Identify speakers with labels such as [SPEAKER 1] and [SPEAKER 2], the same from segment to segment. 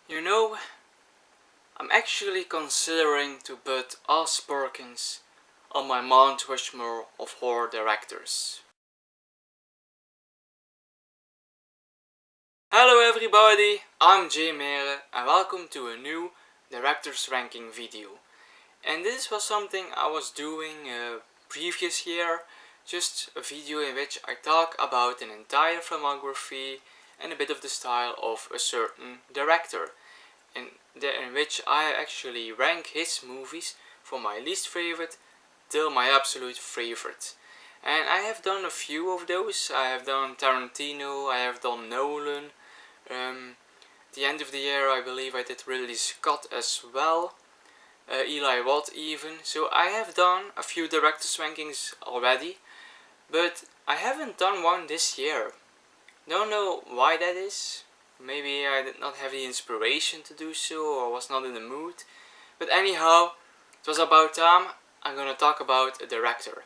[SPEAKER 1] You know, I'm actually considering to put Oz Perkins on my Mount Rushmore of horror directors. Hello everybody, I'm Jay Mere and welcome to a new director's ranking video. And this was something I was doing previous year, just a video in which I talk about an entire filmography and a bit of the style of a certain director. In which I actually rank his movies from my least favorite till my absolute favorite. And I have done a few of those. I have done Tarantino, I have done Nolan. The end of the year I believe I did Ridley Scott as well. Eli Roth even. So I have done a few director's rankings already. But I haven't done one this year. Don't know why that is. Maybe I did not have the inspiration to do so or was not in the mood. But anyhow, it was about time I'm gonna talk about a director.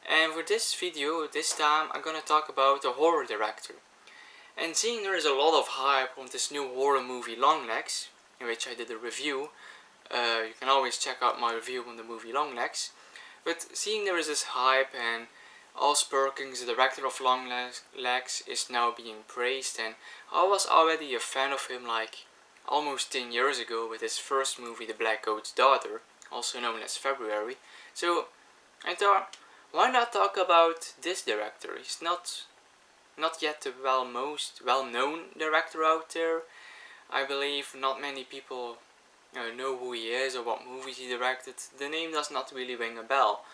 [SPEAKER 1] And for this video, this time I'm gonna talk about a horror director. And seeing there is a lot of hype on this new horror movie Longlegs, in which I did a review, you can always check out my review on the movie Longlegs. But seeing there is this hype and Oz Perkins, the director of Longlegs, is now being praised, and I was already a fan of him like almost 10 years ago with his first movie The Black Goat's Daughter, also known as February. So I thought, why not talk about this director? He's not yet the most well-known director out there. I believe not many people know who he is or what movies he directed. The name does not really ring a bell.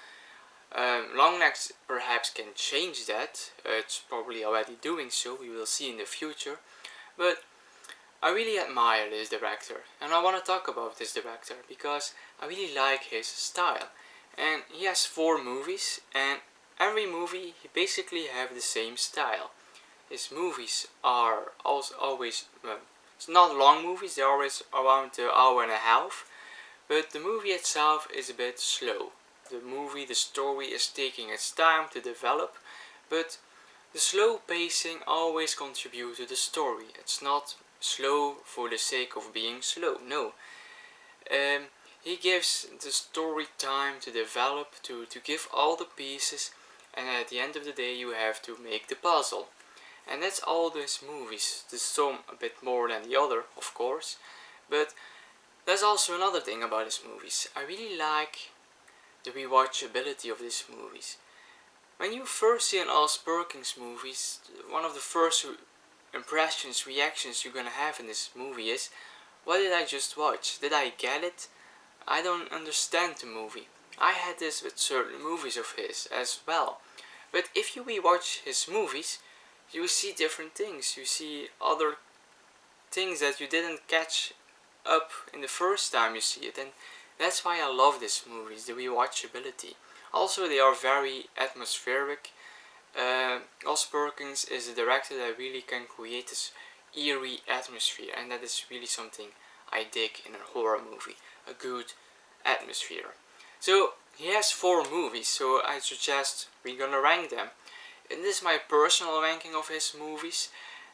[SPEAKER 1] Longlegs perhaps can change that. It's probably already doing so, we will see in the future. But I really admire this director, and I want to talk about this director because I really like his style. And he has 4 movies, and every movie he basically have the same style. His movies are always, it's not long movies, they're always around an hour and a half, but the movie itself is a bit slow. The story is taking its time to develop, but the slow pacing always contributes to the story. It's not slow for the sake of being slow, no. He gives the story time to develop, to give all the pieces, and at the end of the day you have to make the puzzle. And that's all these movies. Some a bit more than the other, of course, but there's also another thing about his movies. I really like the rewatchability of these movies. When you first see an Oz Perkins movies, one of the first impressions, reactions you're gonna have in this movie is, what did I just watch? Did I get it? I don't understand the movie. I had this with certain movies of his as well. But if you rewatch his movies, you see different things. You see other things that you didn't catch up in the first time you see it. And that's why I love these movies, the rewatchability. Also, they are very atmospheric. Oz Perkins is a director that really can create this eerie atmosphere, and that is really something I dig in a horror movie, a good atmosphere. So he has 4 movies, so I suggest we're gonna rank them. And this is my personal ranking of his movies,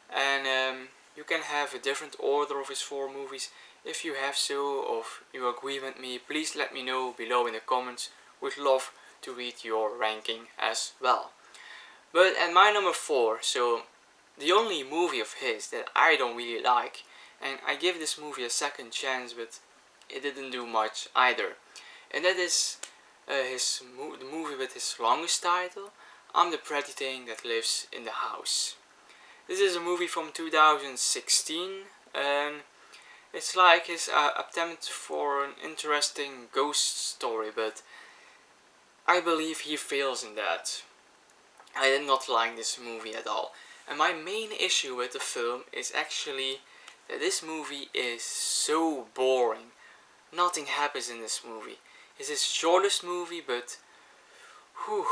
[SPEAKER 1] and you can have a different order of his 4 movies. If you have so, or if you agree with me, please let me know below in the comments. Would love to read your ranking as well. But at my number 4, so the only movie of his that I don't really like, and I give this movie a second chance, but it didn't do much either. And that is the movie with his longest title, I'm the Pretty Thing That Lives in the House. This is a movie from 2016, and it's like his attempt for an interesting ghost story, but I believe he fails in that. I did not like this movie at all. And my main issue with the film is actually that this movie is so boring. Nothing happens in this movie. It's his shortest movie, but whew,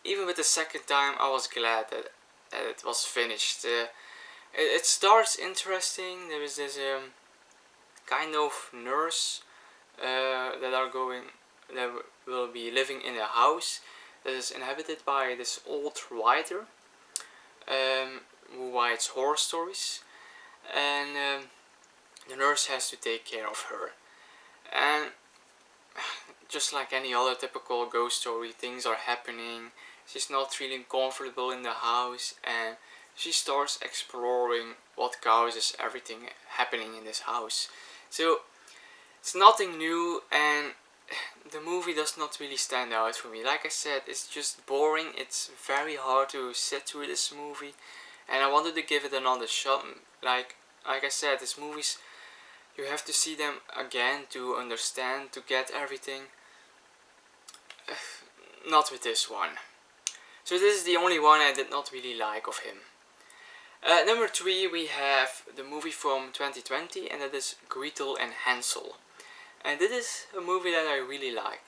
[SPEAKER 1] even with the second time I was glad that it was finished. It starts interesting. There is this kind of nurse that will be living in a house that is inhabited by this old writer who writes horror stories. and the nurse has to take care of her. And just like any other typical ghost story, things are happening. She's not feeling comfortable in the house, and she starts exploring what causes everything happening in this house. So it's nothing new, and the movie does not really stand out for me. Like I said, it's just boring. It's very hard to sit through this movie, and I wanted to give it another shot. Like I said, these movies, you have to see them again to understand, to get everything. Not with this one. So this is the only one I did not really like of him. Number 3, we have the movie from 2020, and that is Gretel and Hansel. And this is a movie that I really like.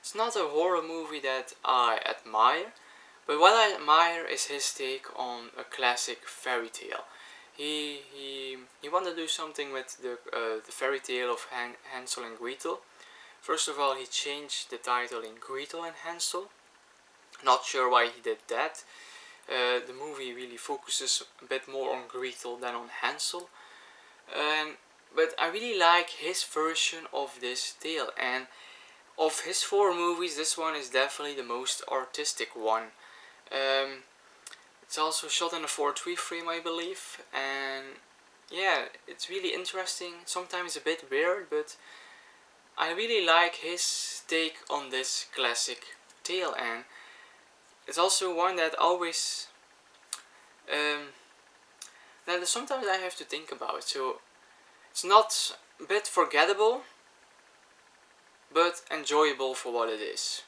[SPEAKER 1] It's not a horror movie that I admire, but what I admire is his take on a classic fairy tale. He wanted to do something with the fairy tale of Hansel and Gretel. First of all, he changed the title in Gretel and Hansel. Not sure why he did that. The movie really focuses a bit more on Gretel than on Hansel. But I really like his version of this tale, and of his 4 movies, this one is definitely the most artistic one. It's also shot in a 4:3 frame, I believe, and yeah, it's really interesting, sometimes a bit weird, but I really like his take on this classic tale, and it's also one that always that sometimes I have to think about. So it's not a bit forgettable, but enjoyable for what it is.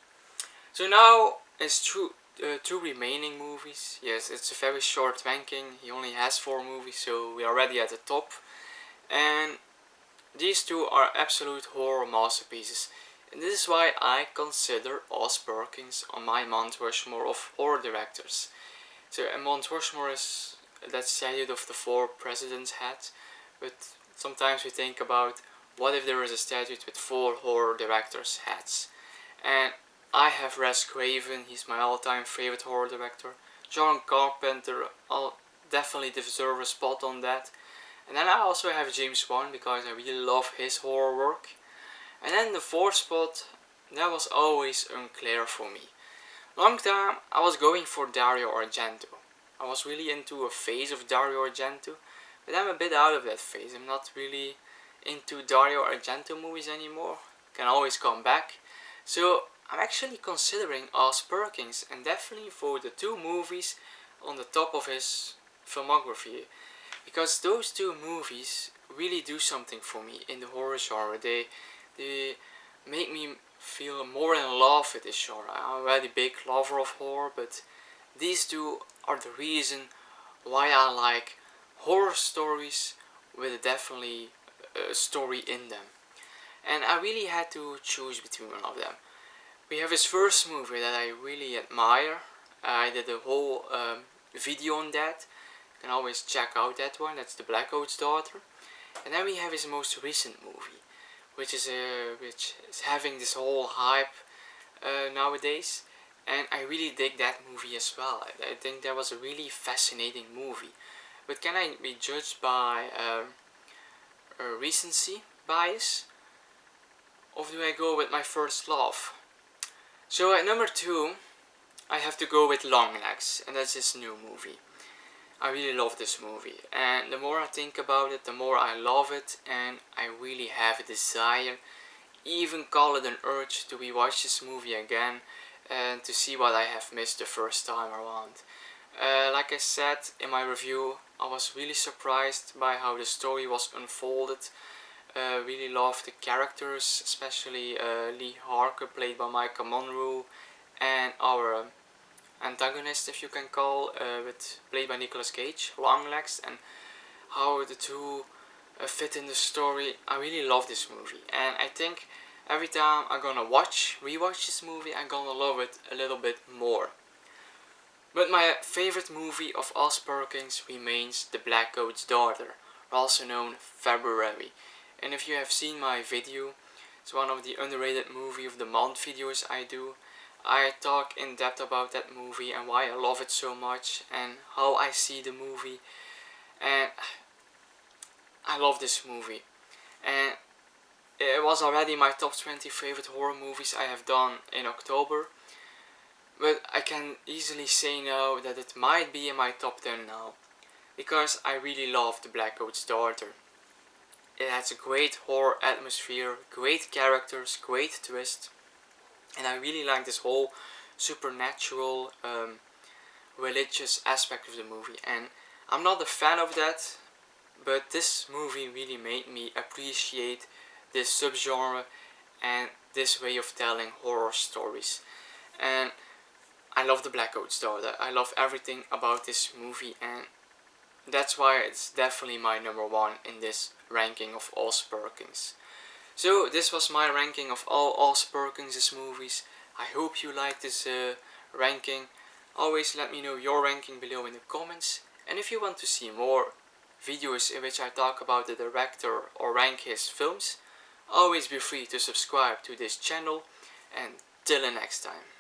[SPEAKER 1] So now it's two remaining movies. Yes, it's a very short ranking. He only has 4 movies, so we are already at the top. And these 2 are absolute horror masterpieces. And this is why I consider Oz Perkins on my Mount Rushmore of horror directors. So Mount Rushmore is that statue of the 4 presidents' hat, but sometimes we think about what if there is a statue with 4 horror directors' hats. And I have Wes Craven, he's my all-time favorite horror director. John Carpenter, I'll definitely deserve a spot on that. And then I also have James Wan because I really love his horror work. And then the 4th spot, that was always unclear for me. Long time I was going for Dario Argento. I was really into a phase of Dario Argento, but I'm a bit out of that phase. I'm not really into Dario Argento movies anymore. Can always come back. So I'm actually considering Oz Perkins, and definitely for the 2 movies on the top of his filmography, because those 2 movies really do something for me in the horror genre. They make me feel more in love with this genre. I'm a very big lover of horror, but these 2 are the reason why I like horror stories with definitely a story in them. And I really had to choose between one of them. We have his first movie that I really admire. I did a whole video on that. You can always check out that one. That's The Black Coat's Daughter. And then we have his most recent movie, which is having this whole hype nowadays. And I really dig that movie as well. I think that was a really fascinating movie. But can I be judged by a recency bias? Or do I go with my first love? So at number 2, I have to go with Longlegs, and that's his new movie. I really love this movie, and the more I think about it, the more I love it, and I really have a desire, even call it an urge, to rewatch this movie again and to see what I have missed the first time around. Like I said in my review, I was really surprised by how the story was unfolded. Really loved the characters, especially Lee Harker, played by Micah Monroe, and our antagonist, if you can call, played by Nicolas Cage, Longlegs, and how the 2 fit in the story. I really love this movie, and I think every time I'm gonna rewatch this movie, I'm gonna love it a little bit more. But my favorite movie of Oz Perkins remains The Black Coat's Daughter, also known February. And if you have seen my video, it's one of the underrated movie of the month videos I do. I talk in depth about that movie and why I love it so much and how I see the movie. And I love this movie, and it was already my top 20 favorite horror movies I have done in October, but I can easily say now that it might be in my top 10 now, because I really love The Black Coat's Daughter. It has a great horror atmosphere, great characters, great twist, and I really like this whole supernatural, religious aspect of the movie. And I'm not a fan of that, but this movie really made me appreciate this subgenre and this way of telling horror stories. And I love The Black Coat's Daughter. I love everything about this movie, and that's why it's definitely my number one in this ranking of Oz Perkins. So this was my ranking of all Oz Perkins' movies. I hope you like this ranking. Always let me know your ranking below in the comments. And if you want to see more videos in which I talk about the director or rank his films, always be free to subscribe to this channel, and till the next time.